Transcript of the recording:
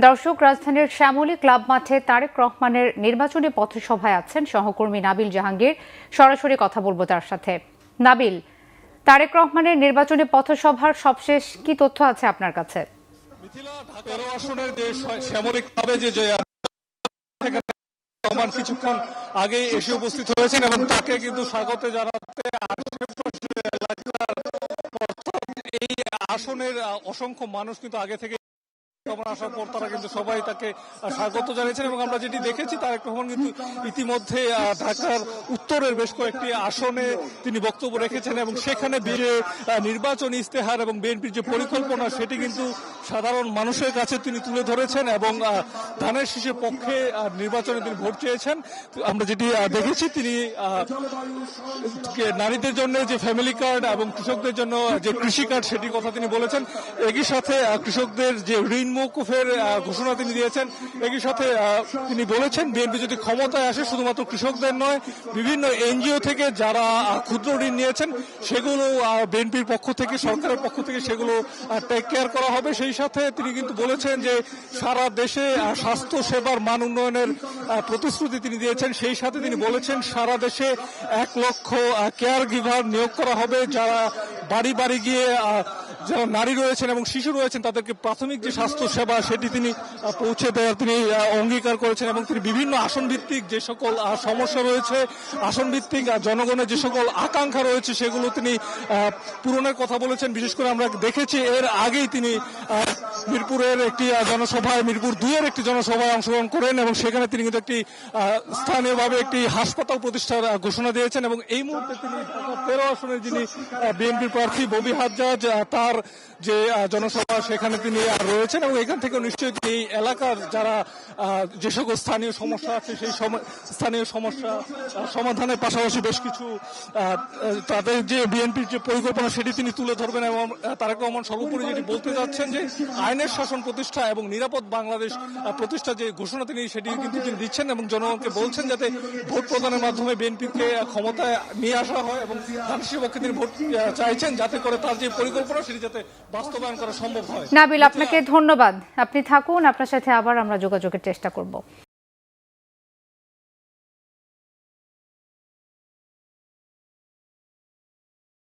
দর্শক, রাজধানীর শ্যামলী ক্লাব মাঠে তারেক রহমানের নির্বাচনী পথসভায় আছেন সহকর্মী নাবিল জাহাঙ্গীর। সরাসরি কথা বলবো তার সাথে। নাবিল, তারেক রহমানের নির্বাচনী পথসভার সবশেষ কি তথ্য আছে আপনার কাছে? আসনের যে শ্যামলী ক্লাবে যে রহমান কিছুক্ষণ আগে এসে উপস্থিত হয়েছেন এবং তাকে কিন্তু স্বাগত জানাতে এই আসনের অসংখ্য মানুষ কিন্তু আগে থেকে আসার পর তারা কিন্তু সবাই তাকে স্বাগত জানিয়েছেন এবং আমরা যেটি দেখেছি তারেক রহমান কিন্তু ইতিমধ্যে ঢাকার উত্তরের বেশ কয়েকটি আসনে তিনি বক্তব্য রেখেছেন এবং সেখানে নির্বাচনী ইস্তেহার এবং বিএনপির যে পরিকল্পনা সেটি কিন্তু সাধারণ মানুষের কাছে তিনি তুলে ধরেছেন এবং ধানের শীষের পক্ষে নির্বাচনে তিনি ভোট চেয়েছেন। আমরা যেটি দেখেছি তিনি নারীদের জন্য যে ফ্যামিলি কার্ড এবং কৃষকদের জন্য যে কৃষি কার্ড সেটির কথা তিনি বলেছেন। একই সাথে কৃষকদের যে ঋণ মওকুফের ঘোষণা তিনি দিয়েছেন। একই সাথে তিনি বলেছেন বিএনপি যদি ক্ষমতায় আসে শুধুমাত্র কৃষকদের নয়, বিভিন্ন এনজিও থেকে যারা ক্ষুদ্র ঋণ নিয়েছেন সেগুলো বিএনপির পক্ষ থেকে, সরকারের পক্ষ থেকে সেগুলো টেক কেয়ার করা হবে। সেই সাথে তিনি কিন্তু বলেছেন যে সারা দেশে স্বাস্থ্য সেবার মান উন্নয়নের প্রতিশ্রুতি তিনি দিয়েছেন। সেই সাথে তিনি বলেছেন সারা দেশে 1 লক্ষ কেয়ার গিভার নিয়োগ করা হবে, যারা বাড়ি বাড়ি গিয়ে যারা নারী রয়েছেন এবং শিশু রয়েছেন তাদেরকে প্রাথমিক যে স্বাস্থ্য সেবা সেটি তিনি পৌঁছে দেওয়ার তিনি অঙ্গীকার করেছেন এবং তিনি বিভিন্ন আসন ভিত্তিক যে সকল সমস্যা রয়েছে, আসন ভিত্তিক জনগণের যে সকল আকাঙ্ক্ষা রয়েছে সেগুলো তিনি পূরণের কথা বলেছেন। বিশেষ করে আমরা দেখেছি এর আগেই তিনি মিরপুরের একটি জনসভায়, মিরপুর 2-এর একটি জনসভায় অংশগ্রহণ করেন এবং সেখানে তিনি কিন্তু একটি স্থানীয়ভাবে একটি হাসপাতাল প্রতিষ্ঠার ঘোষণা দিয়েছেন এবং এই মুহূর্তে তিনি 13 আসনের যিনি বিএনপির প্রার্থী ববি হাজ্জাজ তার যে জনসভা সেখানে তিনি রয়েছেন এবং এখান থেকে নিশ্চয়ই এই এলাকার যারা যে সকল স্থানীয় সমস্যা আছে সেই স্থানীয় সমস্যা সমাধানের পাশাপাশি বেশ কিছু তাদের যে বিএনপির যে পরিকল্পনা সেটি তিনি তুলে ধরবেন এবং তারেক রহমান সর্বোপরি যেটি বলতে যাচ্ছেন যে আইনের শাসন প্রতিষ্ঠা এবং নিরাপদ বাংলাদেশ প্রতিষ্ঠা যে ঘোষণা তিনি সেটি কিন্তু তিনি দিচ্ছেন এবং জনগণকে বলছেন যাতে ভোট প্রদানের মাধ্যমে বিএনপিকে ক্ষমতায় নিয়ে আসা হয় এবং ধানের পক্ষে তিনি ভোট চাইছেন যাতে করে তার যে পরিকল্পনা সেটি যাতে বাস্তবায়ন করা সম্ভব হয়। নাবিল, আপনাকে ধন্যবাদ। আপনি থাকুন, আপনার সাথে আবার আমরা যোগাযোগের চেষ্টা করব।